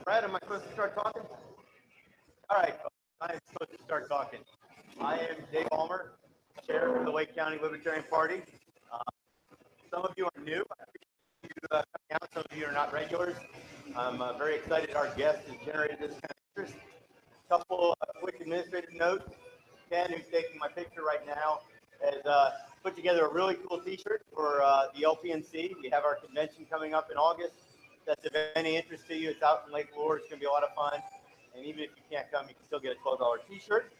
Brad, am I supposed to start talking? All right, I am supposed to start talking. I am Dave Ulmer, chair of the Wake County Libertarian Party. Some of you are new. I appreciate you coming out. Some of you are not regulars. I'm very excited our guest has generated this kind of interest. A couple quick administrative notes. Ken, who's taking my picture right now, has put together a really cool t-shirt for the LPNC. We have our convention coming up in August. That's of any interest to you. It's out in Lake Lure. It's going to be a lot of fun. And even if you can't come, you can still get a $12 t-shirt.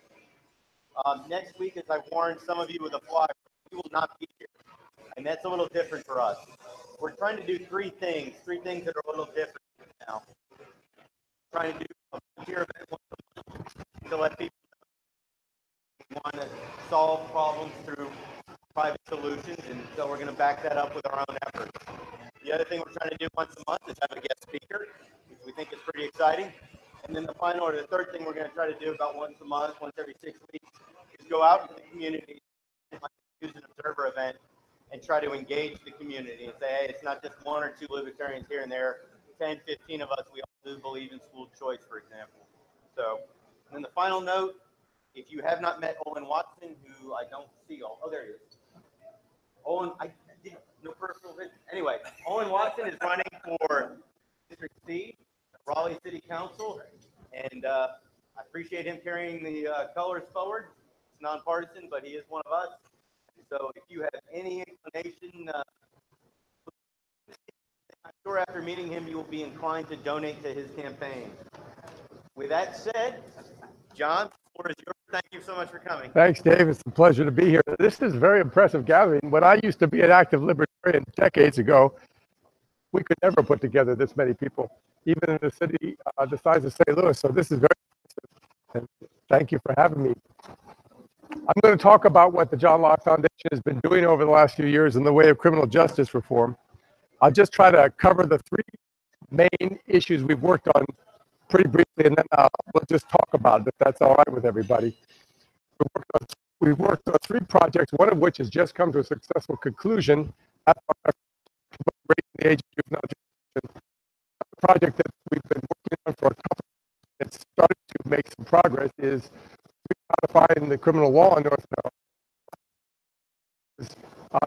Next week, as I warned some of you with a flyer, we will not be here. And that's a little different for us. We're trying to do three things that are a little different now. We're trying to do a volunteer event once a month to let people know we want to solve problems through private solutions, and so we're going to back that up with our own efforts. The other thing we're trying to do once a month is have a guest speaker, which we think is pretty exciting. And then the final, or the third thing we're going to try to do about once a month, once every 6 weeks, is go out in the community, use an observer event, and try to engage the community and say, hey, it's not just one or two libertarians here and there, 10, 15 of us, we all do believe in school choice, for example. So, and then the final note, if you have not met Owen Watson, who I don't see, oh, there he is. Owen, I did no personal vision. Anyway, Owen Watson is running for District C, Raleigh City Council, and I appreciate him carrying the colors forward. It's nonpartisan, but he is one of us. So if you have any inclination, I'm sure after meeting him, you will be inclined to donate to his campaign. With that said, John, the floor is yours. Thank you so much for coming. Thanks, Dave. It's a pleasure to be here. This is a very impressive gathering. When I used to be an active libertarian decades ago, we could never put together this many people, even in a city the size of St. Louis. So this is very impressive. And thank you for having me. I'm going to talk about what the John Locke Foundation has been doing over the last few years in the way of criminal justice reform. I'll just try to cover the three main issues we've worked on pretty briefly, and then we'll just talk about it, if that's all right with everybody. We've worked on three projects, one of which has just come to a successful conclusion. Raising the age of juvenile jurisdiction. The project that we've been working on for a couple of years and started to make some progress is codifying the criminal law in North Carolina,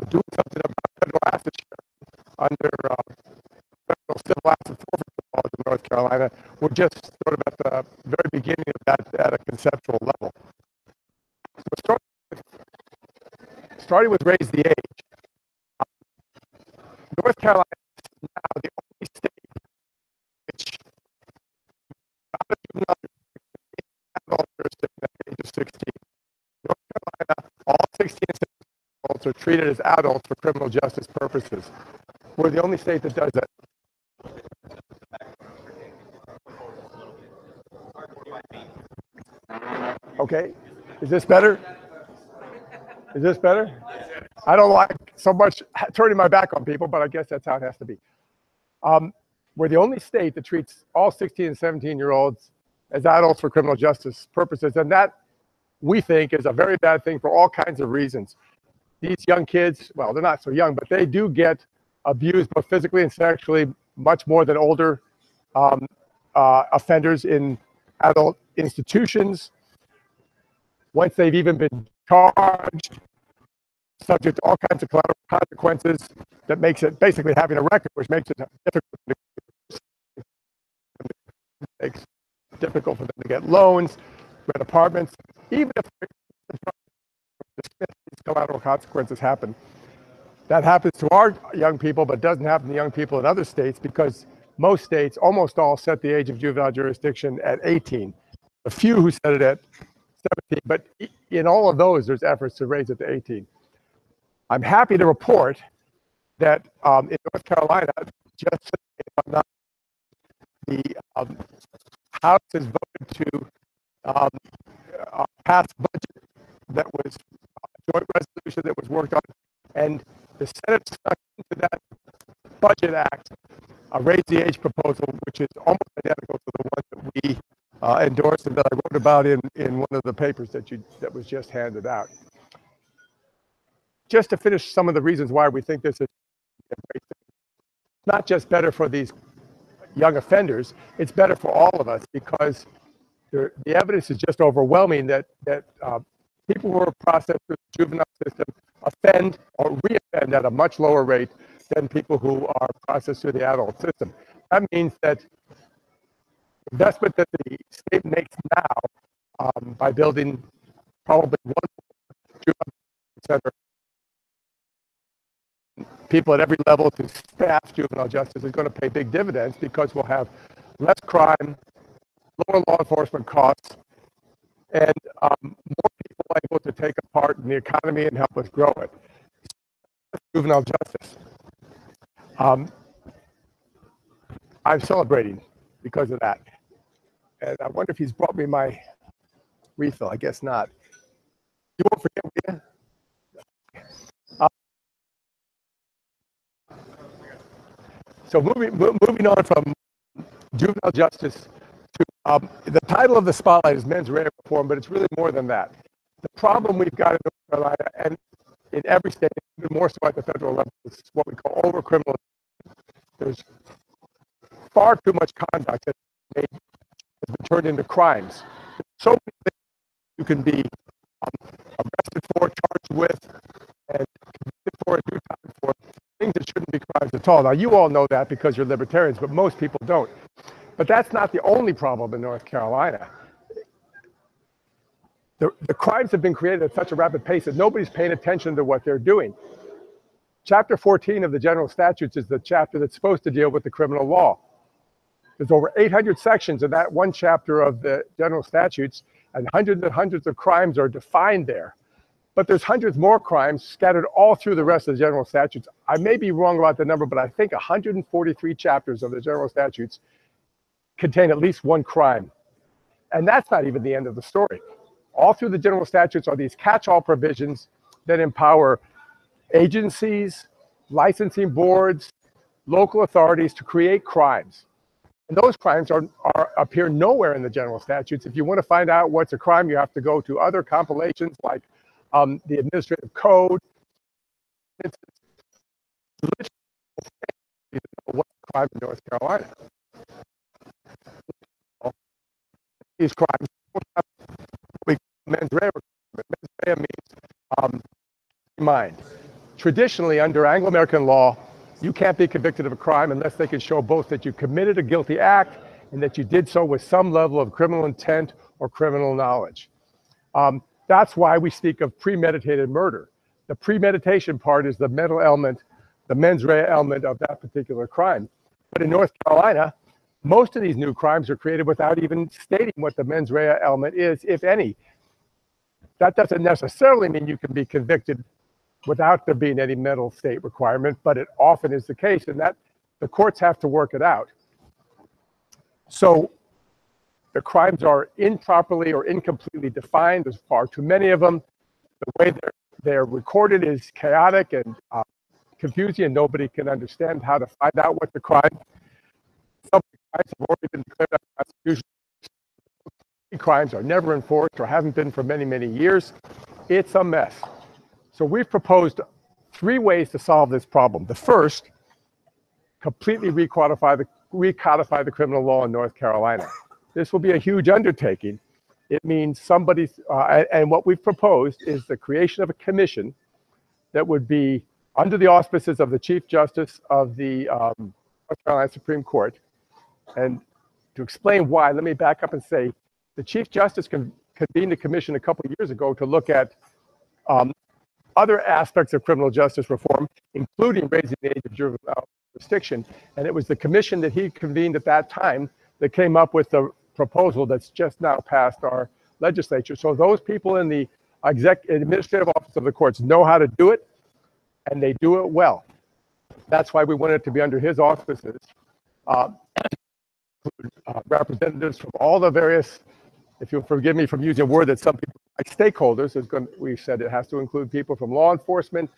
doing something about federal asset sharing under federal civil asset forfeiture laws in North Carolina. We're just sort of at the very beginning of that at a conceptual level. So starting with raise the age. North Carolina is now the only state which adult jurisdiction at the age of 16. North Carolina, all 16 and 17 adults are treated as adults for criminal justice purposes. We're the only state that does that. Okay, is this better? Is this better? I don't like so much turning my back on people, but I guess that's how it has to be. We're the only state that treats all 16 and 17-year-olds as adults for criminal justice purposes, and that, we think, is a very bad thing for all kinds of reasons. These young kids, well, they're not so young, but they do get abused both physically and sexually much more than older offenders in adult institutions. Once they've even been charged, subject to all kinds of collateral consequences, that makes it basically having a record, which makes it difficult for them to get loans, rent apartments, even if these collateral consequences happen. That happens to our young people, but doesn't happen to young people in other states because most states, almost all, set the age of juvenile jurisdiction at 18. A few who set it at 17, but in all of those, there's efforts to raise it to 18. I'm happy to report that in North Carolina, just the House has voted to pass a budget that was joint resolution that was worked on, and the Senate stuck into that Budget Act, raised the age proposal, which is almost identical to the one that we endorsed and that I wrote about in one of the papers that was just handed out. Just to finish some of the reasons why we think this is a great thing. It's not just better for these young offenders, it's better for all of us, because the evidence is just overwhelming that people who are processed through the juvenile system offend or reoffend at a much lower rate than people who are processed through the adult system. That means that the investment that the state makes now by building probably one juvenile center, people at every level to staff juvenile justice, is going to pay big dividends, because we'll have less crime, lower law enforcement costs, and more people able to take a part in the economy and help us grow it. Juvenile justice. I'm celebrating because of that. And I wonder if he's brought me my refill. I guess not. You won't forget, will you? So moving on from juvenile justice to the title of the spotlight is mens rea reform, but it's really more than that. The problem we've got in North Carolina and in every state, even more so at the federal level, is what we call over-criminalization. There's far too much conduct that has been turned into crimes. There's so many things you can be arrested for, charged with, and convicted for, and do time for, things that shouldn't be crimes at all. Now, you all know that because you're libertarians, but most people don't. But that's not the only problem in North Carolina. The crimes have been created at such a rapid pace that nobody's paying attention to what they're doing. Chapter 14 of the General Statutes is the chapter that's supposed to deal with the criminal law. There's over 800 sections in that one chapter of the General Statutes, and hundreds of crimes are defined there. But there's hundreds more crimes scattered all through the rest of the General Statutes. I may be wrong about the number, but I think 143 chapters of the General Statutes contain at least one crime. And that's not even the end of the story. All through the General Statutes are these catch-all provisions that empower agencies, licensing boards, local authorities to create crimes. And those crimes appear nowhere in the General Statutes. If you want to find out what's a crime, you have to go to other compilations like the Administrative Code. It's literally what's a crime in North Carolina. These crimes don't have mens rea. Mens rea means mind. Traditionally, under Anglo-American law, you can't be convicted of a crime unless they can show both that you committed a guilty act and that you did so with some level of criminal intent or criminal knowledge. That's why we speak of premeditated murder. The premeditation part is the mental element, the mens rea element of that particular crime. But in North Carolina, most of these new crimes are created without even stating what the mens rea element is, if any. That doesn't necessarily mean you can be convicted without there being any mental state requirement, but it often is the case, and that the courts have to work it out. So the crimes are improperly or incompletely defined. There's far too many of them. The way they're recorded is chaotic and confusing, and nobody can understand how to find out what the crime. Some crimes have already been declared unconstitutional. Crimes are never enforced or haven't been for many, many years. It's a mess. So we've proposed 3 ways to solve this problem. The first, completely recodify the criminal law in North Carolina. This will be a huge undertaking. It means and what we've proposed is the creation of a commission that would be under the auspices of the Chief Justice of the North Carolina Supreme Court. And to explain why, let me back up and say, the Chief Justice convened a commission a couple of years ago to look at other aspects of criminal justice reform, including raising the age of juvenile jurisdiction. And it was the commission that he convened at that time that came up with the proposal that's just now passed our legislature. So those people in the administrative office of the courts know how to do it, and they do it well. That's why we want it to be under his auspices. Representatives from all the various if you'll forgive me from using a word that some people like stakeholders, we said it has to include people from law enforcement,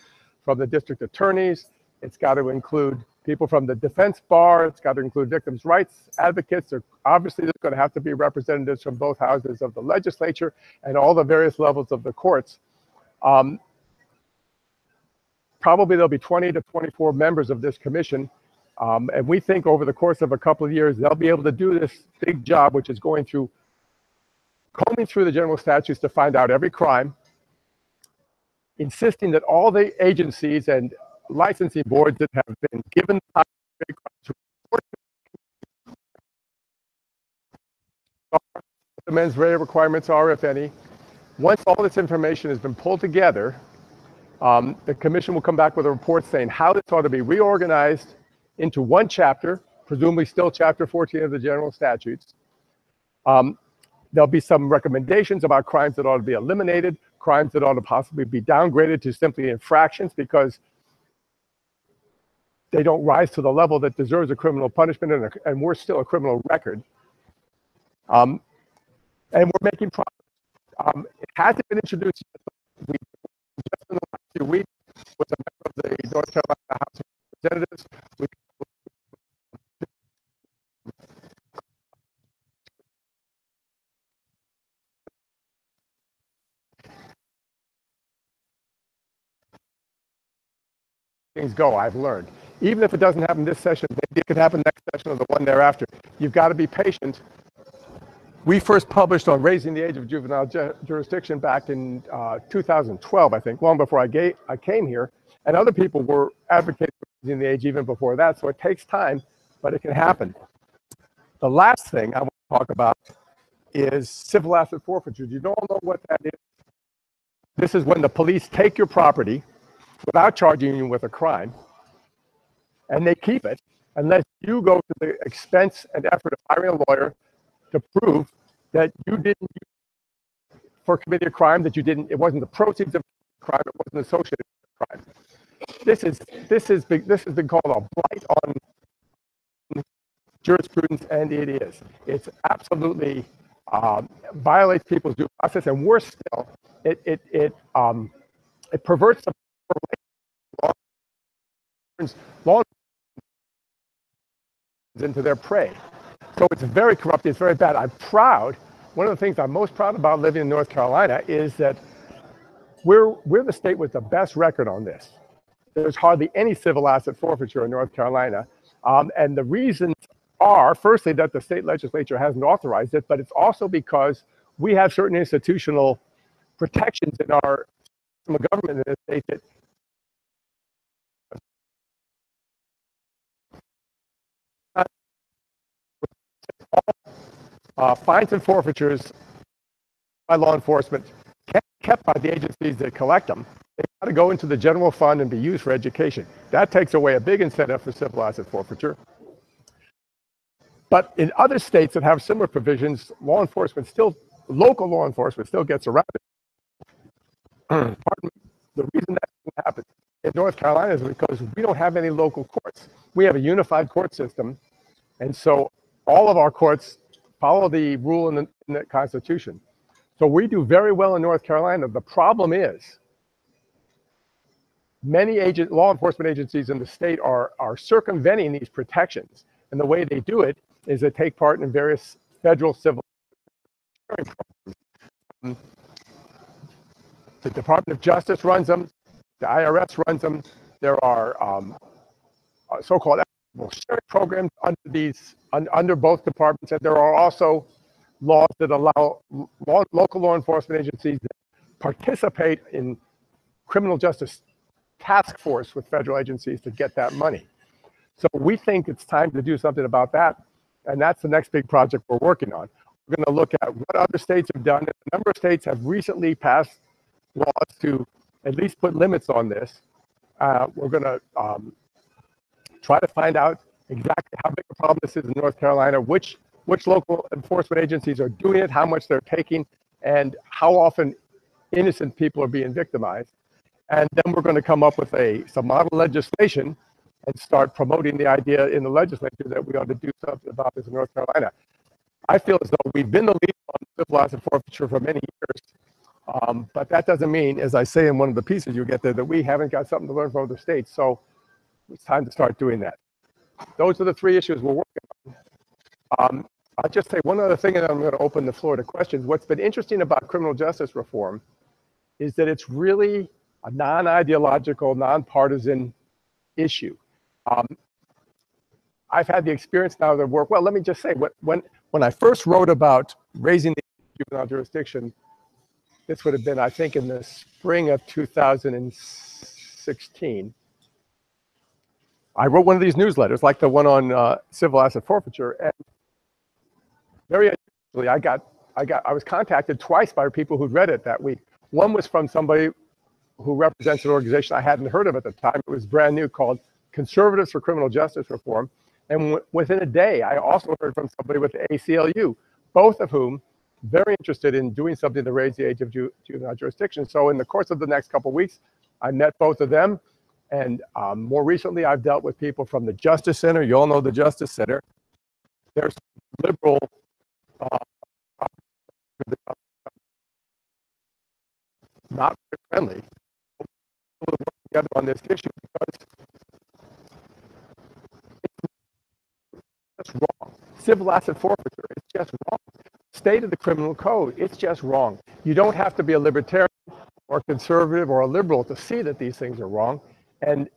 from the district attorneys. It's got to include people from the defense bar. It's got to include victims' rights advocates. Obviously, there's going to have to be representatives from both houses of the legislature and all the various levels of the courts. Probably there'll be 20 to 24 members of this commission. And we think over the course of a couple of years, they'll be able to do this big job, which is combing through the general statutes to find out every crime, insisting that all the agencies and licensing boards that have been given the mens rea requirements are, if any. Once all this information has been pulled together, the commission will come back with a report saying how this ought to be reorganized into one chapter, presumably still chapter 14 of the general statutes. There'll be some recommendations about crimes that ought to be eliminated, crimes that ought to possibly be downgraded to simply infractions because they don't rise to the level that deserves a criminal punishment, and we're still a criminal record. And we're making progress. It hasn't been introduced yet. We just in the last few weeks was a member of the North Carolina House of Representatives. Things go, I've learned. Even if it doesn't happen this session, maybe it could happen next session or the one thereafter. You've got to be patient. We first published on raising the age of juvenile jurisdiction back in 2012, I think, long before I came here. And other people were advocating for raising the age even before that. So it takes time, but it can happen. The last thing I want to talk about is civil asset forfeiture. You don't know what that is. This is when the police take your property without charging you with a crime, and they keep it unless you go to the expense and effort of hiring a lawyer to prove that you didn't use it for committing a crime, that you didn't, it wasn't the proceeds of the crime, it wasn't associated with the crime. This has been called a blight on jurisprudence, and it is. It's absolutely violates people's due process, and worse still, it perverts the law into their prey. So it's very corrupt, it's very bad. I'm proud, one of the things I'm most proud about living in North Carolina is that we're the state with the best record on this. There's hardly any civil asset forfeiture in North Carolina. And the reasons are, firstly, that the state legislature hasn't authorized it, but it's also because we have certain institutional protections in our government in this state that fines and forfeitures by law enforcement can't be kept by the agencies that collect them. They've got to go into the general fund and be used for education. That takes away a big incentive for civil asset forfeiture. But in other states that have similar provisions, local law enforcement still gets around it. Pardon me. The reason that doesn't happen in North Carolina is because we don't have any local courts. We have a unified court system, and so all of our courts follow the rule in the Constitution. So we do very well in North Carolina. The problem is many law enforcement agencies in the state are circumventing these protections. And the way they do it is they take part in various federal civil programs. The Department of Justice runs them. The IRS runs them. There are so-called sharing programs under both departments, and there are also laws that allow local law enforcement agencies that participate in criminal justice task force with federal agencies to get that money. So we think it's time to do something about that, and that's the next big project we're working on. We're going to look at what other states have done. A number of states have recently passed laws to at least put limits on this. We're going to try to find out exactly how big a problem this is in North Carolina, which local enforcement agencies are doing it, how much they're taking, and how often innocent people are being victimized. And then we're going to come up with some model legislation and start promoting the idea in the legislature that we ought to do something about this in North Carolina. I feel as though we've been the lead on civil asset forfeiture for many years. But that doesn't mean, as I say in one of the pieces you get there, that we haven't got something to learn from other states. So it's time to start doing that. Those are the three issues we're working on. I'll just say one other thing, and then I'm going to open the floor to questions. What's been interesting about criminal justice reform is that it's really a non-ideological, non-partisan issue. I've had the experience now that work. Well, let me just say, when I first wrote about raising the juvenile jurisdiction, this would have been, I think, in the spring of 2016. I wrote one of these newsletters, like the one on civil asset forfeiture, and very unusually, I was contacted twice by people who'd read it that week. One was from somebody who represents an organization I hadn't heard of at the time. It was brand new, called Conservatives for Criminal Justice Reform. And within a day, I also heard from somebody with the ACLU, both of whom very interested in doing something to raise the age of juvenile jurisdiction. So in the course of the next couple of weeks, I met both of them. And more recently, I've dealt with people from the Justice Center. You all know the Justice Center. There's liberal not friendly, work together on this issue because it's just wrong. Civil asset forfeiture, it's just wrong. State of the criminal code, it's just wrong. You don't have to be a libertarian or conservative or a liberal to see that these things are wrong. And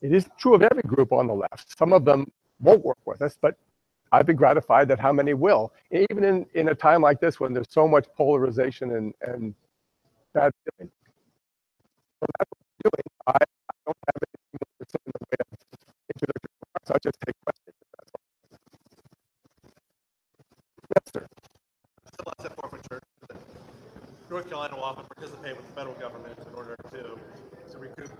it is true of every group on the left. Some of them won't work with us, but I've been gratified that how many will. Even in a time like this when there's so much polarization and bad feeling. So that's what I'm doing. I don't have anything more to say in the way of introductory remarks. I'll just take questions. Yes, sir. Civil asset forfeiture. North Carolina will often participate with the federal government in order to recoup.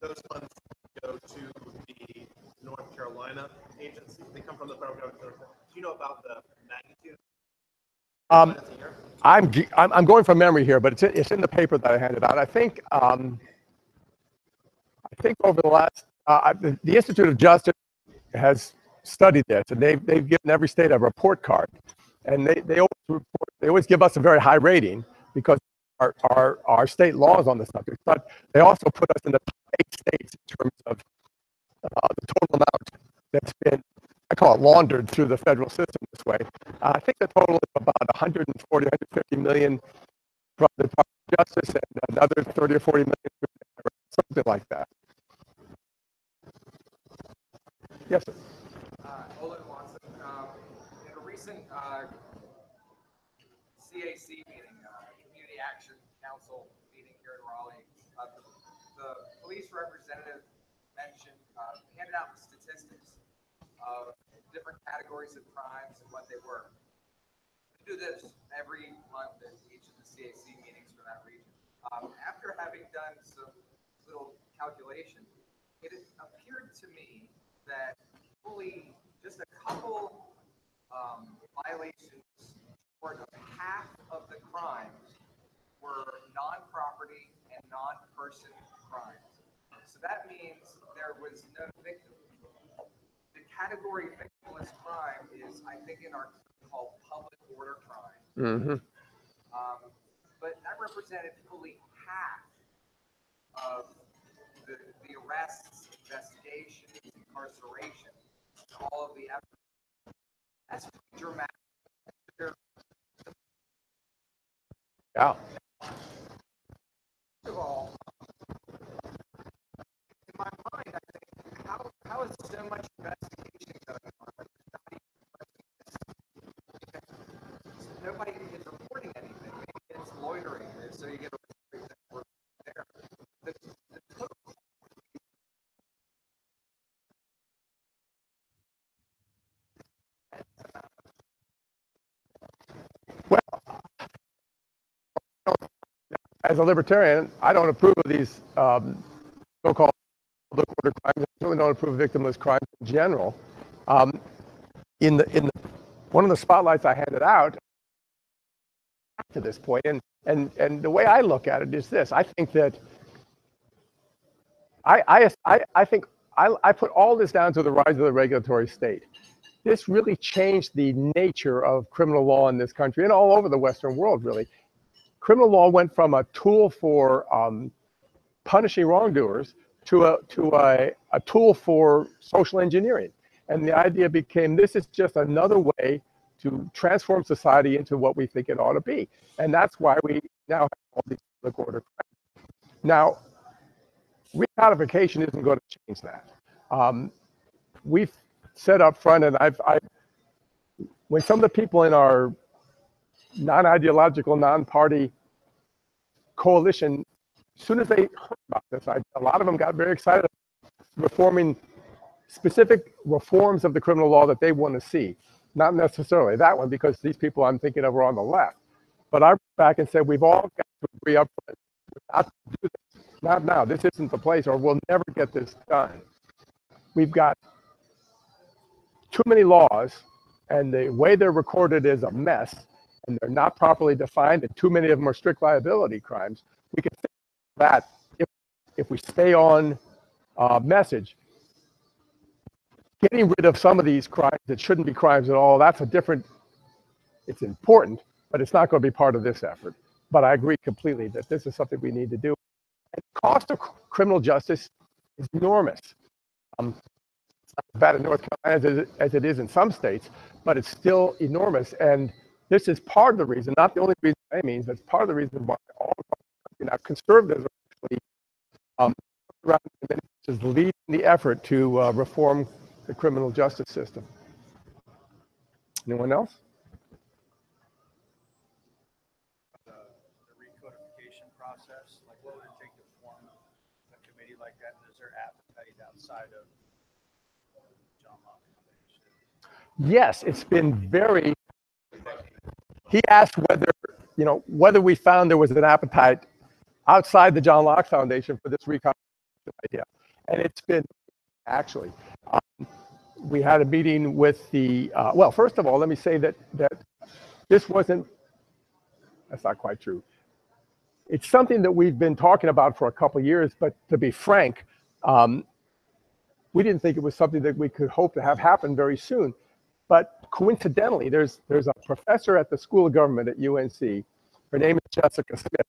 Those funds go to the North Carolina agency. They come from the federal government. Do you know about the magnitude? I'm going from memory here, but it's in the paper that I handed out. I think over the last the Institute of Justice has studied this, and they've given every state a report card, and they always give us a very high rating because our state laws on the subject, but they also put us in the top 8 states in terms of the total amount that's been, I call it, laundered through the federal system this way. I think the total is about 140, 150 million from the Department of Justice and another 30 or 40 million, something like that. Yes, sir. Olin Watson. In a recent CAC meeting, Community Action Council meeting here in Raleigh, the police representative mentioned, handed out statistics of different categories of crimes and what they were. We do this every month at each of the CAC meetings for that region. After having done some little calculation, it appeared to me that only just a couple violations short of half of the crimes were non-property and non-person crimes. So that means there was no victim. The category victimless crime is, I think, in our called public order crime. Mm-hmm. But that represented fully half of the arrests, investigations, incarceration, all of the evidence. That's dramatic. Yeah. First of all, in my mind, I think, how is so much investigation going on? Nobody is reporting anything. Maybe it's loitering, so you get a report that we're there. The total. Well, as a libertarian, I don't approve of these so-called public order crimes. I certainly don't approve of victimless crimes in general. In one of the spotlights I handed out to this point, and the way I look at it is this: I think that I think I put all this down to the rise of the regulatory state. this really changed the nature of criminal law in this country and all over the Western world, really. Criminal law went from a tool for punishing wrongdoers to a tool for social engineering. And the idea became, this is just another way to transform society into what we think it ought to be. And that's why we now have all these public order crimes. Now, recodification isn't going to change that. We've said up front, and when some of the people in our non-ideological, non-party coalition, as soon as they heard about this, a lot of them got very excited about reforming specific reforms of the criminal law that they want to see. Not necessarily that one, because these people I'm thinking of are on the left. But I went back and said, we've all got to agree up front not to do this. Not now. This isn't the place, or we'll never get this done. We've got too many laws, and the way they're recorded is a mess, and they're not properly defined, and too many of them are strict liability crimes. We can fix that if we stay on message. Getting rid of some of these crimes that shouldn't be crimes at all, that's a different, it's important, but it's not going to be part of this effort. But I agree completely that this is something we need to do. And the cost of criminal justice is enormous. It's not as bad in North Carolina as it is in some states, but it's still enormous. And this is part of the reason, not the only reason by any means, that's part of the reason why all conservatives are actually is leading the effort to reform the criminal justice system. Anyone else? The recodification process, like what would it take to form a committee like that? And is there appetite outside of John Locke Foundation? Yes, it's been very. He asked whether we found there was an appetite outside the John Locke Foundation for this reconstruction idea, and it's been actually. We had a meeting with the. Well, first of all, let me say that this wasn't. That's not quite true. It's something that we've been talking about for a couple of years, but to be frank, we didn't think it was something that we could hope to have happen very soon. But coincidentally, there's a professor at the School of Government at UNC. Her name is Jessica Smith.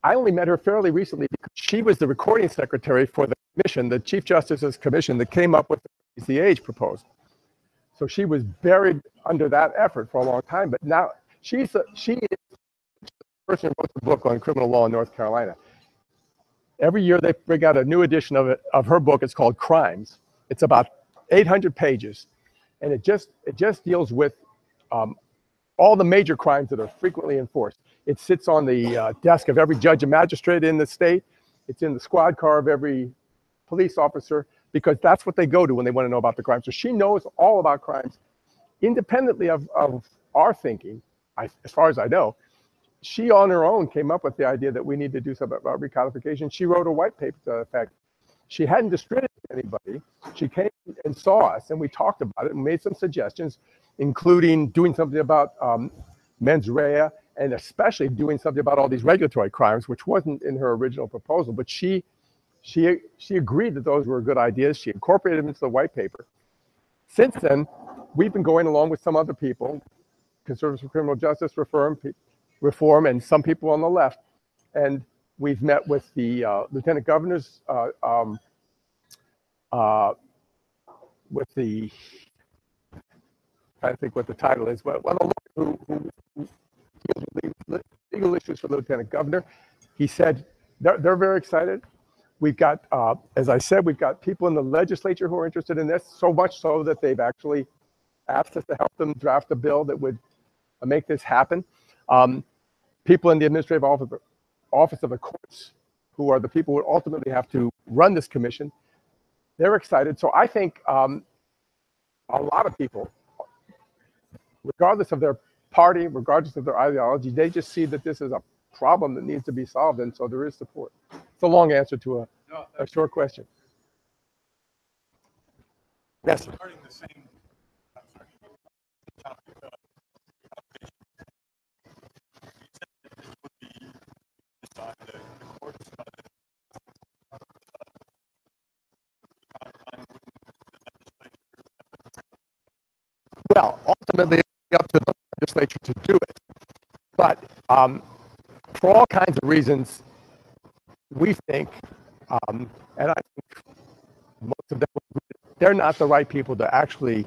I only met her fairly recently because she was the recording secretary for the commission, the Chief Justice's commission that came up with the age proposal. So she was buried under that effort for a long time, but now she is the person who wrote the book on criminal law in North Carolina. Every year they bring out a new edition of her book. It's called Crimes. It's about 800 pages, and it just deals with all the major crimes that are frequently enforced. It sits on the desk of every judge and magistrate in the state. It's in the squad car of every police officer, because that's what they go to when they want to know about the crime. So she knows all about crimes, independently of our thinking, as far as I know. She on her own came up with the idea that we need to do something about recodification. She wrote a white paper to that effect. She hadn't distributed it to anybody. She came and saw us, and we talked about it and made some suggestions, including doing something about mens rea, and especially doing something about all these regulatory crimes, which wasn't in her original proposal. But she agreed that those were good ideas. She incorporated them into the white paper. Since then, we've been going along with some other people, Conservatives for Criminal Justice Reform, and some people on the left. And we've met with the lieutenant governors, with the, I think what the title is, but one of the who deals with legal issues for the lieutenant governor. He said they're very excited. We've got, as I said, we've got people in the legislature who are interested in this, so much so that they've actually asked us to help them draft a bill that would make this happen. People in the administrative office of the courts, who are the people who ultimately have to run this commission, they're excited. So I think a lot of people, regardless of their party, regardless of their ideology, they just see that this is a problem that needs to be solved, and so there is support. It's a long answer to a short question. Yes. Regarding the same, topic, you said that this would be decided the courts. Well, ultimately, it's up to the legislature to do it. But for all kinds of reasons, we think, and I think most of them, they're not the right people to actually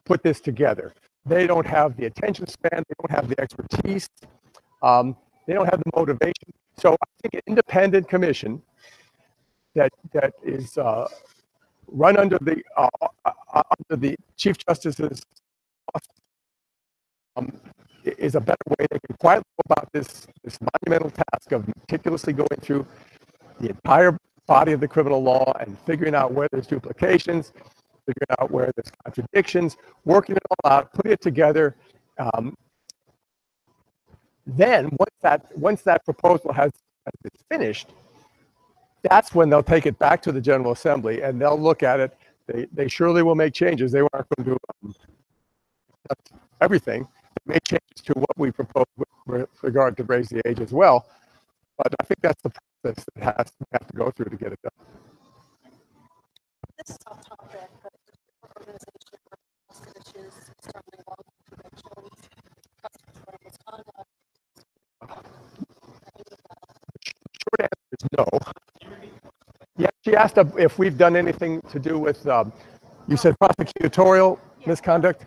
put this together. They don't have the attention span, they don't have the expertise, they don't have the motivation. So I think an independent commission that is run under the Chief Justice's is a better way. They can quietly go about this monumental task of meticulously going through the entire body of the criminal law and figuring out where there's duplications, figuring out where there's contradictions, working it all out, putting it together. Then once that proposal has been finished, that's when they'll take it back to the General Assembly and they'll look at it. They surely will make changes. They aren't going to do everything. They make changes to what we propose with regard to raise the age as well. But I think that's the process that we have to go through to get it done. This is off topic, but the organization for issues starting along conventions, customer misconduct. Short answer is no. Yeah, she asked if we've done anything to do with, you said prosecutorial misconduct?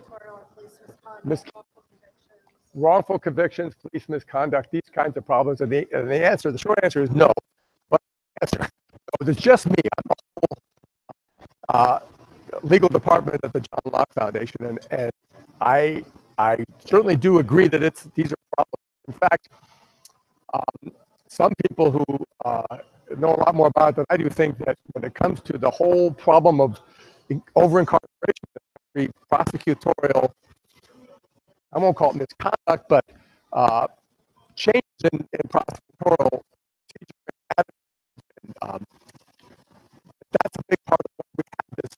Wrongful convictions, police misconduct, these kinds of problems. And the short answer is no. But the answer, so there's just me. I'm the whole legal department at the John Locke Foundation, and I certainly do agree that these are problems. In fact, some people who know a lot more about it than I do think that when it comes to the whole problem of over-incarceration, prosecutorial, I won't call it misconduct, but changes in prosecutorial procedure, that's a big part of what we have this.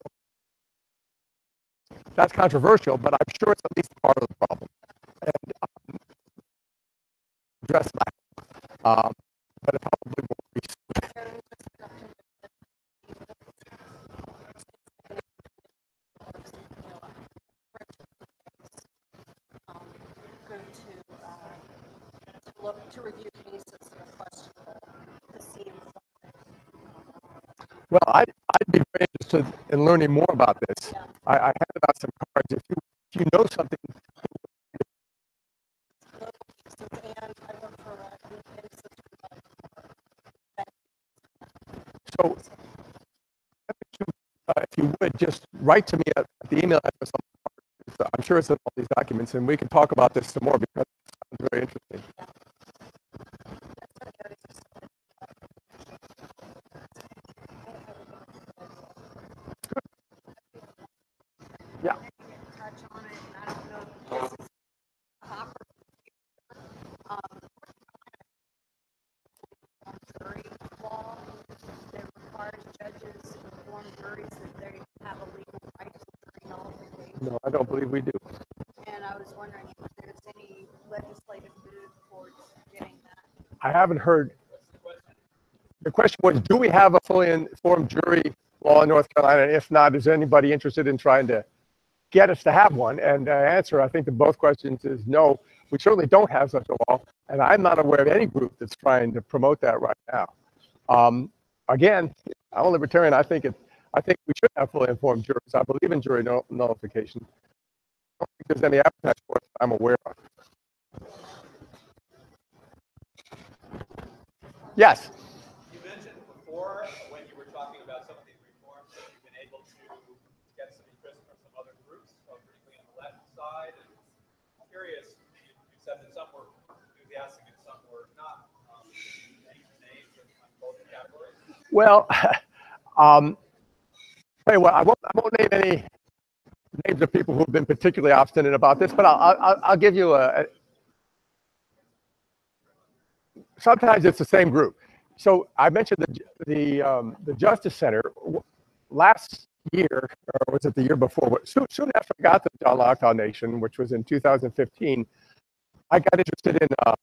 That's controversial, but I'm sure it's at least part of the problem. And address that. But it probably won't be. To review cases that are questionable to see Well, I'd be very interested in learning more about this. Yeah. I handed out some cards. If you know something. and I work for So if you would just write to me at the email address. I'm sure it's in all these documents, and we can talk about this some more because it sounds very interesting. Yeah. touch on it, and I don't know if this is a hopper. Jury law that requires judges to inform juries that they have a legal right to jury nullification. No, I don't believe we do. And I was wondering if there's any legislative move towards getting that. I haven't heard. The question was, do we have a fully informed jury law in North Carolina? And if not, is anybody interested in trying to get us to have one? And the answer, I think, to both questions is no. We certainly don't have such a law, and I'm not aware of any group that's trying to promote that right now. Again, I'm a libertarian. I think we should have fully informed juries. I believe in jury nullification. I don't think there's any appetite for it that I'm aware of. Yes. You mentioned before when you were talking about some of these reforms that you've been able to get some interest from some other groups, particularly on the left side. And I'm curious, you said that some were enthusiastic and some were not. Any names on both categories? Well, tell you what, I won't name any names of people who have been particularly obstinate about this, but I'll give you sometimes it's the same group. So I mentioned the Justice Center last year, or was it the year before? Soon after I got the John Locke Foundation, which was in 2015, I got interested in a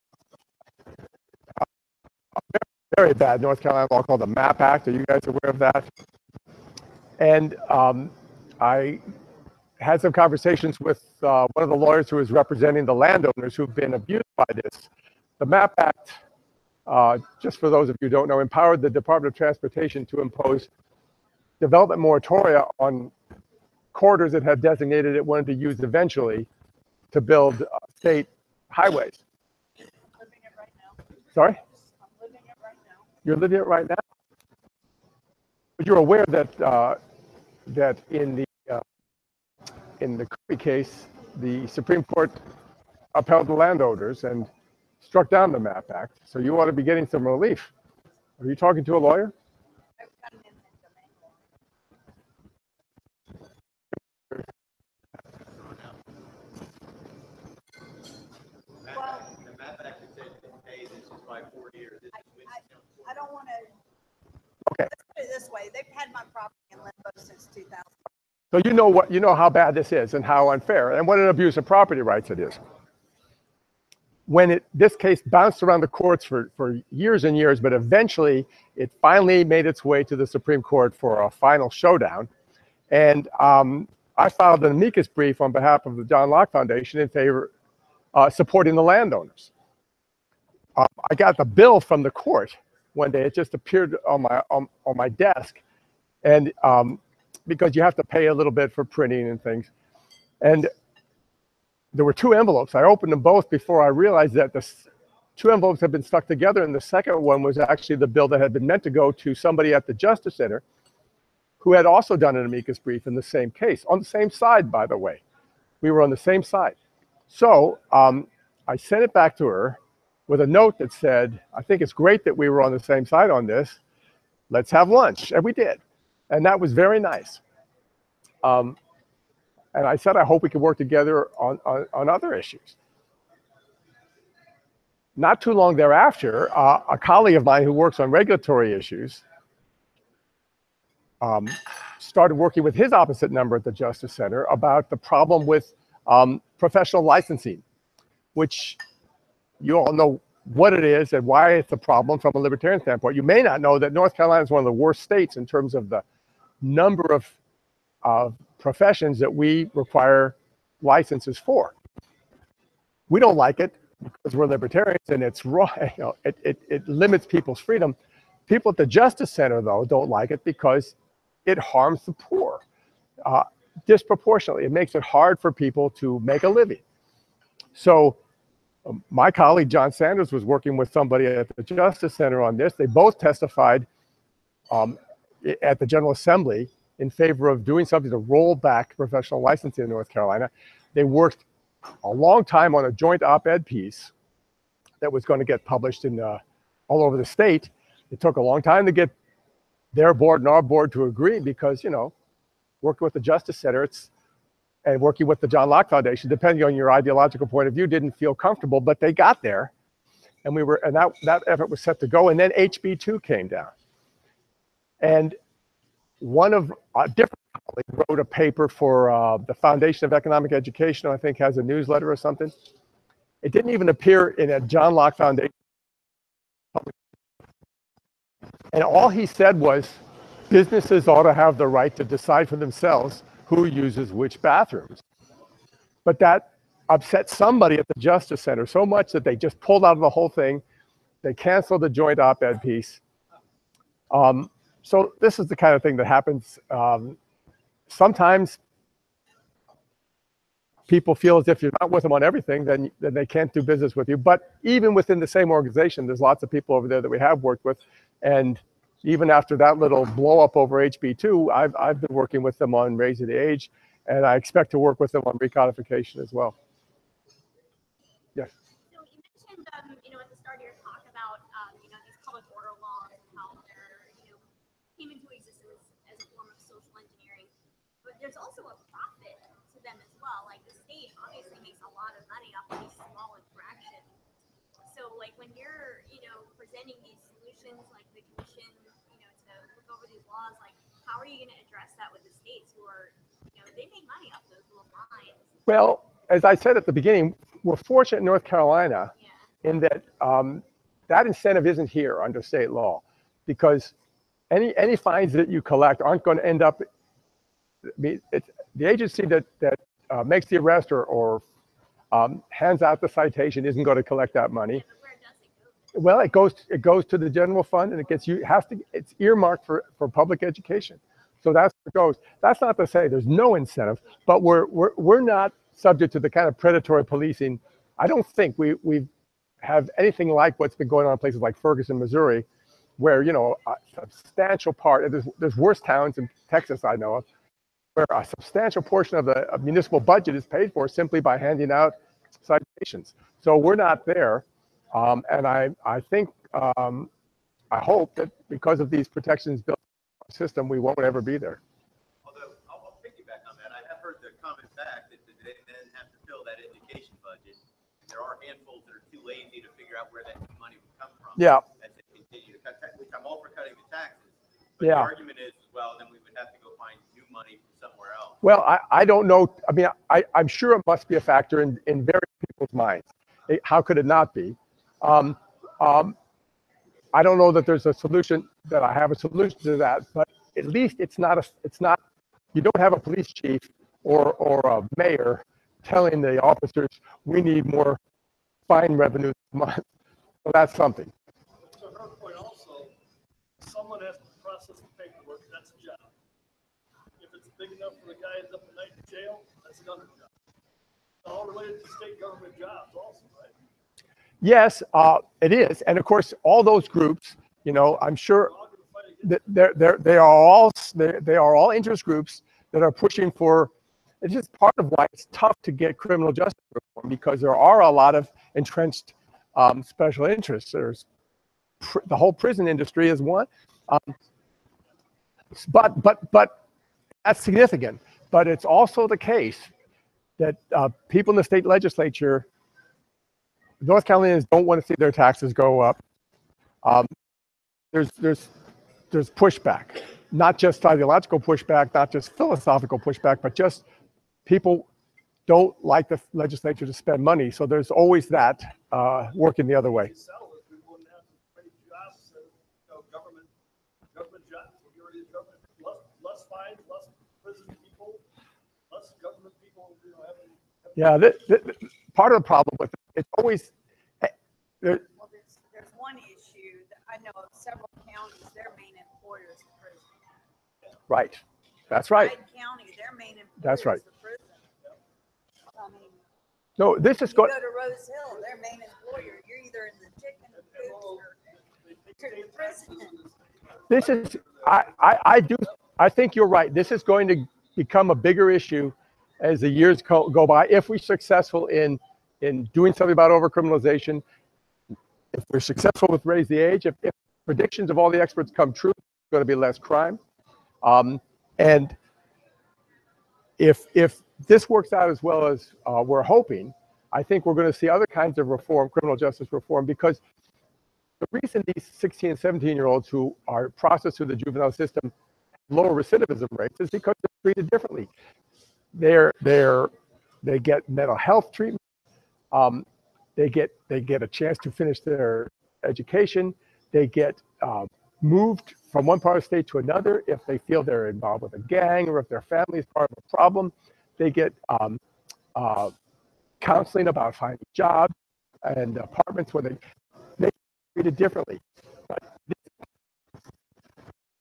very bad North Carolina law called the MAP Act. Are you guys aware of that? And I had some conversations with one of the lawyers who is representing the landowners who've been abused by this. The MAP Act, just for those of you who don't know, empowered the Department of Transportation to impose development moratoria on corridors that had designated it wanted to use eventually to build state highways. I'm living it right now. Sorry? I'm living it right now. You're living it right now? But you're aware that that in the Kirby case, the Supreme Court upheld the landowners and struck down the MAP Act. So you ought to be getting some relief. Are you talking to a lawyer? I've got an eminent domain law. The map act said, hey, this is by 4 years. I don't want to, Okay. let's put it this way. They've had my property in limbo since 2000. So you know how bad this is and how unfair and what an abuse of property rights it is. When this case bounced around the courts for years and years, but eventually it finally made its way to the Supreme Court for a final showdown. And I filed an amicus brief on behalf of the John Locke Foundation in favor, supporting the landowners. I got the bill from the court one day. It just appeared on my desk. And because you have to pay a little bit for printing and things. And there were 2 envelopes. I opened them both before I realized that the 2 envelopes had been stuck together, and the second one was actually the bill that had been meant to go to somebody at the Justice Center who had also done an amicus brief in the same case, on the same side, by the way. We were on the same side. So I sent it back to her with a note that said, I think it's great that we were on the same side on this. Let's have lunch. And we did. And that was very nice. And I said, I hope we can work together on other issues. Not too long thereafter, a colleague of mine who works on regulatory issues started working with his opposite number at the Justice Center about the problem with professional licensing, which you all know what it is and why it's a problem from a libertarian standpoint. You may not know that North Carolina is one of the worst states in terms of the number of professions that we require licenses for. We don't like it because we're libertarians and it's wrong. You know, it limits people's freedom. People at the Justice Center, though, don't like it because it harms the poor disproportionately. It makes it hard for people to make a living. So my colleague, John Sanders, was working with somebody at the Justice Center on this. They both testified at the General Assembly in favor of doing something to roll back professional licensing in North Carolina. They worked a long time on a joint op-ed piece that was going to get published in all over the state. It took a long time to get their board and our board to agree because, you know, working with the Justice Center and working with the John Locke Foundation, depending on your ideological point of view, didn't feel comfortable, but they got there. And that effort was set to go. And then HB2 came down. And one of a different colleague wrote a paper for the Foundation of Economic Education, I think has a newsletter or something. It didn't even appear in a John Locke Foundation. And all he said was, businesses ought to have the right to decide for themselves who uses which bathrooms. But that upset somebody at the Justice Center so much that they just pulled out of the whole thing. They canceled the joint op-ed piece. So this is the kind of thing that happens. Sometimes people feel as if you're not with them on everything, then they can't do business with you. But even within the same organization, there's lots of people over there that we have worked with. And even after that little blow up over HB2, I've been working with them on raising the age, and I expect to work with them on recodification as well. Yes. So you mentioned, at the start of your talk about, these public order laws and how they're, came into existence as a form of social engineering. But there's also a profit to them as well. Like the state obviously makes a lot of money off of these small infractions. So like when you're, presenting these solutions, like the commission, to look over these laws, like how are you going to address that with the states who are, they make money off those little fines? Well, as I said at the beginning, we're fortunate in North Carolina in that that incentive isn't here under state law, because any fines that you collect aren't going to end up. the agency that makes the arrest or hands out the citation isn't going to collect that money. Where does it go? Well, it goes to the general fund, and it's earmarked for public education. So that's where it goes. That's not to say there's no incentive, but we're not subject to the kind of predatory policing. I don't think we have anything like what's been going on in places like Ferguson, Missouri, where, you know, a substantial part, there's worse towns in Texas I know of, where a substantial portion of the municipal budget is paid for simply by handing out citations. So we're not there. And I think, I hope that because of these protections built into our system, we won't ever be there. Although, I'll piggyback on that. I have heard the comment back that they then have to fill that education budget. There are handfuls that are too lazy to figure out where that money would come from. Yeah. As they continue to cut taxes, which I'm all for cutting the taxes. But Yeah. the argument is, well, then we would have to go find new money from somewhere else. Well, I don't know. I mean, I'm sure it must be a factor in various people's minds. How could it not be? I don't know that there's a solution, that I have a solution to that, but at least it's not, you don't have a police chief or a mayor telling the officers, we need more fine revenue this month. So that's something. To her point also, someone has to process the paperwork, that's a job. If it's big enough for the guy ends up at night in jail, that's another job. It's all related to state government jobs also, right? Yes, it is. And of course, all those groups, you know, I'm sure that they are all interest groups that are pushing for, it's just part of why it's tough to get criminal justice reform, because there are a lot of entrenched special interests. There's the whole prison industry is one, but that's significant. But it's also the case that people in the state legislature, North Carolinians don't want to see their taxes go up. There's pushback, not just ideological pushback, not just philosophical pushback, but just people don't like the legislature to spend money. So there's always that working the other way. We wouldn't have many jobs, government jobs, majority of government, less fines, less prison people, less government people, you know, having. Yeah, part of the problem with it, it's always, Well, there's one issue that I know of several counties, their main employer is the prison. right, that's right. Hyde County, their main employer That's right. is the prison. I mean, No, this is you going, go to Rose Hill, their main employer, you're either in the chicken coop or to the prison. this is, I think you're right. This is going to become a bigger issue as the years go by, if we're successful in doing something about overcriminalization, if we're successful with raise the age, if predictions of all the experts come true, there's going to be less crime. And if this works out as well as we're hoping, I think we're going to see other kinds of reform, criminal justice reform, because the reason these 16 and 17-year-olds who are processed through the juvenile system have lower recidivism rates is because they're treated differently. They get mental health treatment. They get a chance to finish their education. They get moved from one part of the state to another if they feel they're involved with a gang or if their family is part of a problem. They get counseling about finding jobs and apartments where they get treated differently. But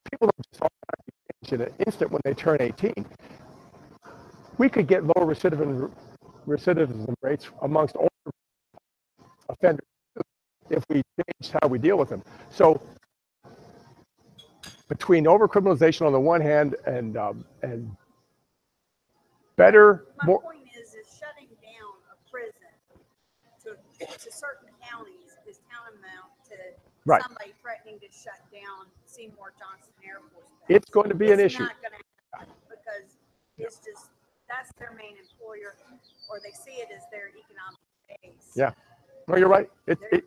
people don't just automatically change in an instant when they turn 18. We could get lower recidivism rates amongst older offenders if we changed how we deal with them. So between overcriminalization on the one hand and better, My more. point is shutting down a prison to certain counties is tantamount to Right. somebody threatening to shut down Seymour Johnson Air Force Base. It's going to be an issue. It's not going to happen because it's just, that's their main employer, or they see it as their economic base. Yeah. No, you're right.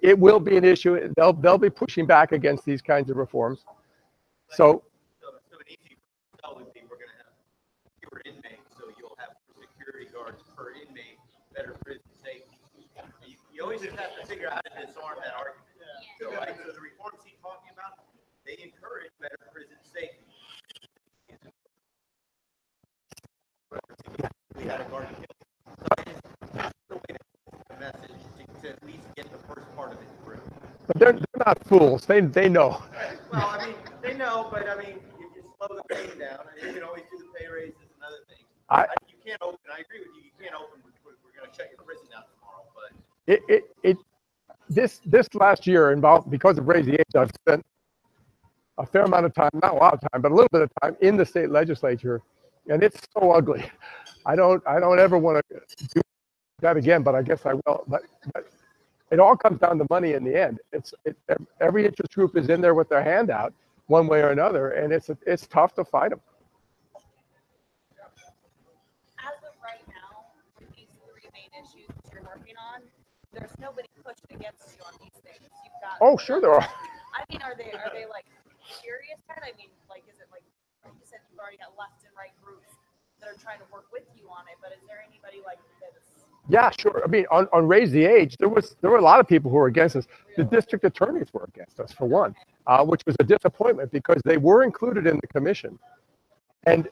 It will be an issue. They'll be pushing back against these kinds of reforms. So an easy tell would be we're going to have fewer inmates, so you'll have security guards per inmate, better prison safety. You always just have to figure out how to disarm that argument. So, right, so the reforms he's talking about, they encourage better prison safety. part of it through. But they're not fools. They know. Well, I mean, they know, but I mean, if you slow the pain down, and you can always do the pay raises and other things. You can't open. I agree with you. You can't open. We're going to shut your prison down tomorrow. But this last year involved, because of Raise the Age, I've spent a fair amount of time, not a lot of time, but a little bit of time in the state legislature, and it's so ugly. I don't ever want to do that again, but I guess I will. But it all comes down to money in the end. Every interest group is in there with their hand out one way or another, and it's tough to fight them. As of right now, with these three main issues that you're working on, there's nobody pushing against you on these things. You've got. Oh, sure there are. I mean, are they like serious? I mean, like, is it like you said, you've already got left and right groups that are trying to work with you on it, but is there anybody like that is? Yeah, sure. I mean, on Raise the Age, there were a lot of people who were against us. The district attorneys were against us, for one, which was a disappointment because they were included in the commission, and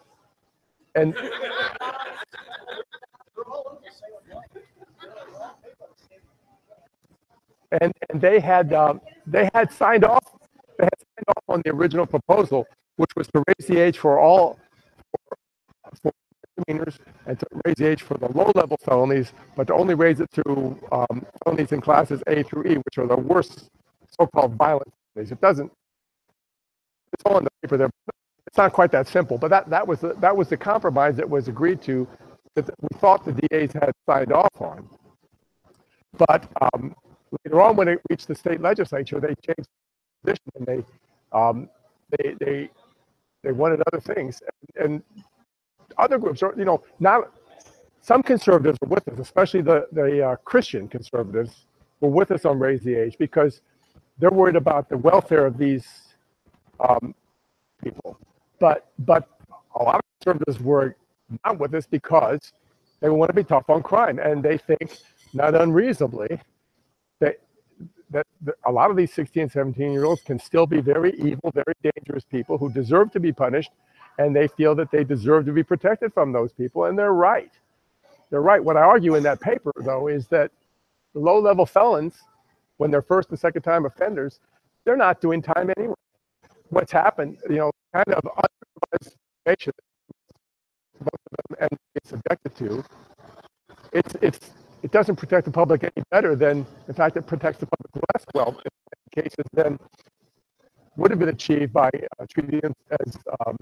they had signed off. They had signed off on the original proposal, which was to raise the age for all misdemeanors and to raise the age for the low-level felonies, but to only raise it to felonies in classes A through E, which are the worst so-called violent felonies. It's all in the paper there. It's not quite that simple, but that was the compromise that was agreed to, that we thought the DAs had signed off on. But later on, when it reached the state legislature, they changed the position and they wanted other things. And other groups are, not some conservatives were with us, especially the Christian conservatives were with us on Raise the Age because they're worried about the welfare of these people. But a lot of conservatives were not with us because they want to be tough on crime, and they think, not unreasonably, that a lot of these 16 and 17-year-olds can still be very evil, very dangerous people who deserve to be punished, and they feel that they deserve to be protected from those people, and they're right. They're right. What I argue in that paper, though, is that the low-level felons, when they're first and second time offenders, they're not doing time anyway. What's happened, kind of unsupervised information most of them and get subjected to, it doesn't protect the public any better than, in fact, it protects the public less well in cases than would have been achieved by treating them as all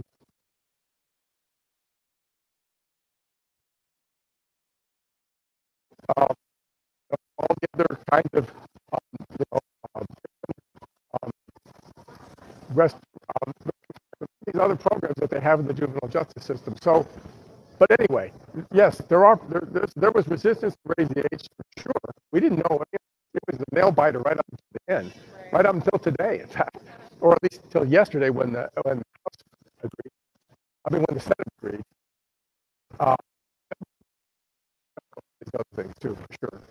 the other kinds of these other programs that they have in the juvenile justice system. So, but anyway, yes, there was resistance to Raise the Age for sure. We didn't know it. It was a nail biter right up to the end, right up until today, in fact, or at least until yesterday when the House agreed. When the Senate agreed. These other things too, for sure.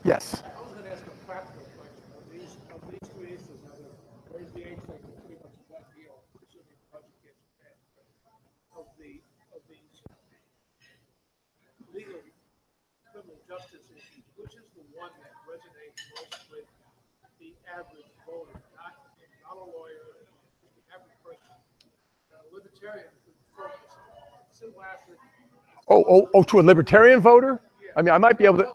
Yes. I was going to ask a practical question. Of these two issues, Raise the Age thing is pretty much a done deal, assuming the budget gets passed. Of these legal criminal justice issues, which is the one that resonates most with the average voter, not a lawyer, the average person, a libertarian focus, civil asset. Oh, to a libertarian voter? I mean, I might be able to.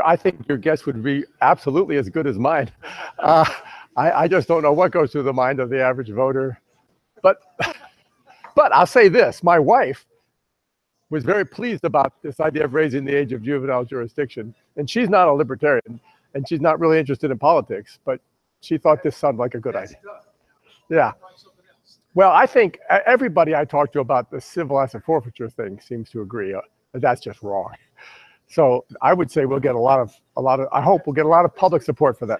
I think your guess would be absolutely as good as mine. I just don't know what goes through the mind of the average voter. But I'll say this, my wife was very pleased about this idea of raising the age of juvenile jurisdiction. And she's not a libertarian, and she's not really interested in politics, but she thought this sounded like a good idea. Yeah. Well, I think everybody I talked to about the civil asset forfeiture thing seems to agree that that's just wrong. So I would say we'll get a lot of, I hope we'll get a lot of public support for that.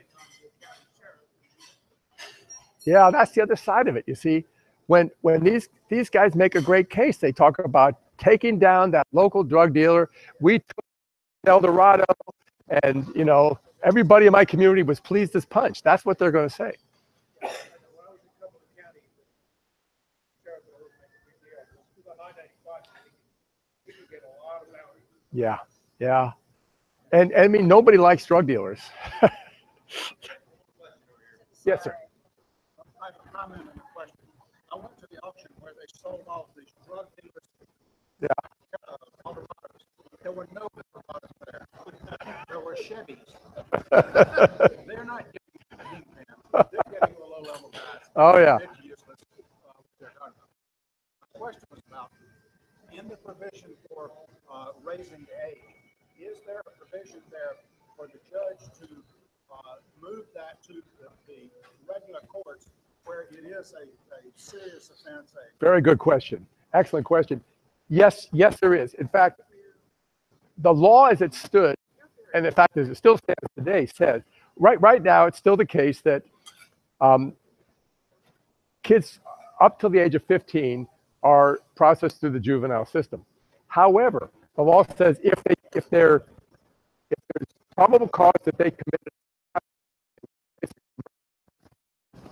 Yeah, that's the other side of it. You see, when these guys make a great case, they talk about taking down that local drug dealer. We took El Dorado, and everybody in my community was pleased as punch. That's what they're going to say. Yeah, yeah. And I mean, nobody likes drug dealers. Yes, sir. I have a comment and a question. I went to the auction where they sold off these drug dealers. Yeah. Colorados. There were no Colorados there. There were Chevys. They're not getting a kingpin. They're getting a low-level guys. Oh, yeah. It's useless. They're done. My question was about in the provision for raising the age. Is there a provision there for the judge to move that to the regular courts where it is a serious offense? Very good question. Excellent question. Yes, there is. In fact, the law as it stood, and in fact as it still stands today, says right now it's still the case that kids up till the age of 15 are processed through the juvenile system. However, the law says if there's probable cause that they committed,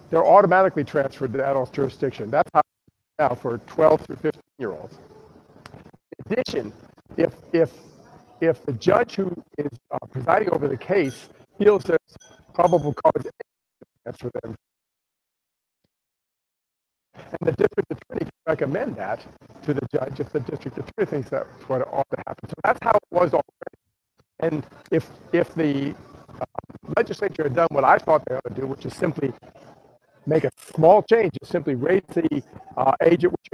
they're automatically transferred to adult jurisdiction. That's how now for 12 through 15-year-olds. In addition, if the judge who is presiding over the case feels there's probable cause to transfer them, and the district attorney can recommend that to the judge if the district attorney thinks that's what ought to happen. So that's how it was already. And if the legislature had done what I thought they ought to do, which is simply make a small change, is simply raise the age at which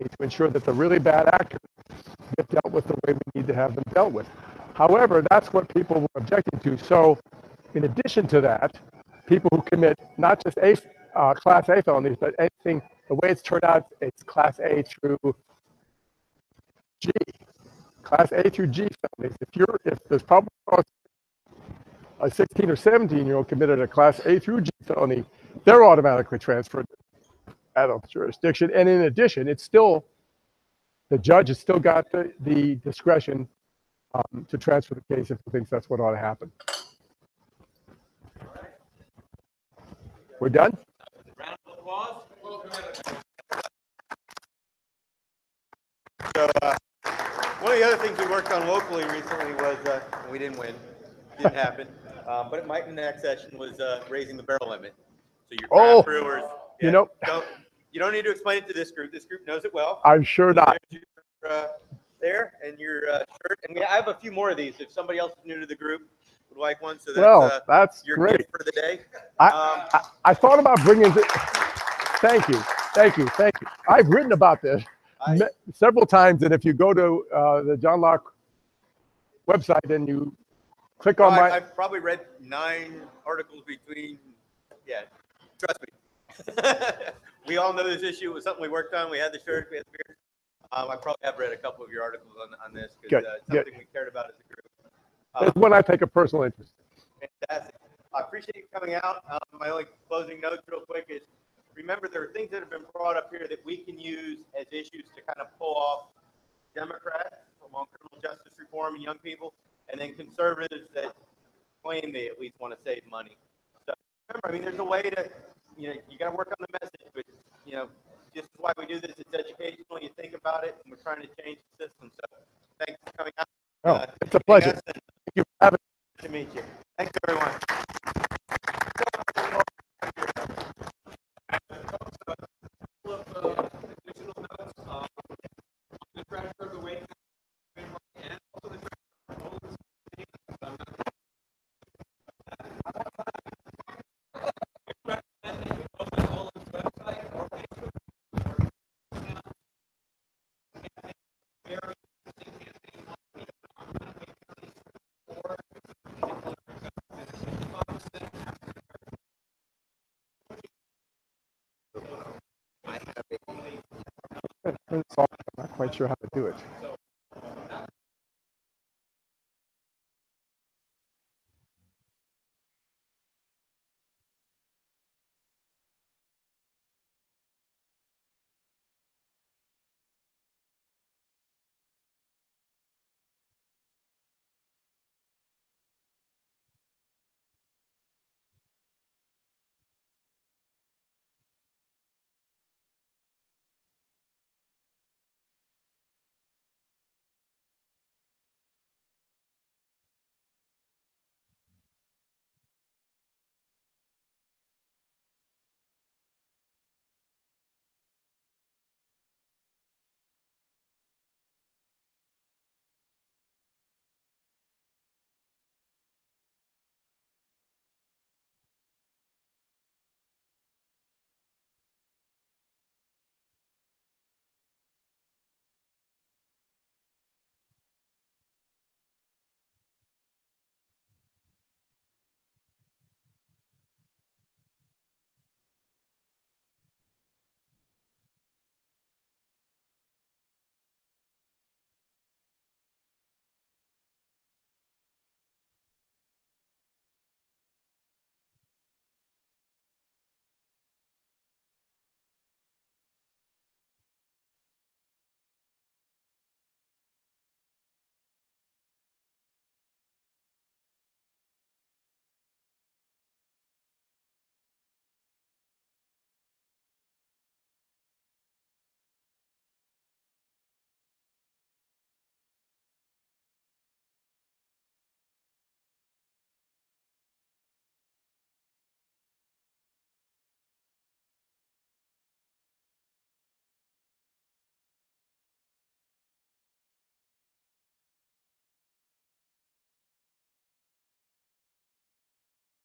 to ensure that the really bad actors get dealt with the way we need to have them dealt with. However, that's what people were objecting to. So in addition to that, people who commit not just Class A felonies, but anything, the way it's turned out, it's Class A through G. Class A through G felonies. If there's probable cause a 16 or 17-year-old committed a Class A through G felony, they're automatically transferred to adult jurisdiction. And in addition, it's still, the judge has still got the discretion to transfer the case if he thinks that's what ought to happen. We're done? Round of applause. So one of the other things we worked on locally recently was, we didn't win, didn't happen, but it might in the next session, was raising the barrel limit. So your craft brewers, you know, you don't need to explain it to this group. This group knows it well. I'm sure not. There and your shirt, and I have a few more of these. If somebody else is new to the group would like one, so that's, that's your great gift for the day. I thought about bringing it. Thank you. I've written about this several times, and if you go to the John Locke website and you click on my... I've probably read 9 articles between, trust me. We all know this issue. It was something we worked on. We had the shirt, we had the beer. I probably have read a couple of your articles on this, because it's something we cared about as a group. It's one I take a personal interest in. Fantastic. I appreciate you coming out. My only closing notes real quick is, remember, there are things that have been brought up here that we can use as issues to kind of pull off Democrats along criminal justice reform and young people, and then conservatives that claim they at least want to save money. So remember, I mean, there's a way to, you got to work on the message, but, this is why we do this. It's educational. You think about it, and we're trying to change the system. So thanks for coming out. It's a pleasure. Thank you for having me. Nice to meet you. Thanks, everyone. I'm not quite sure how to do it.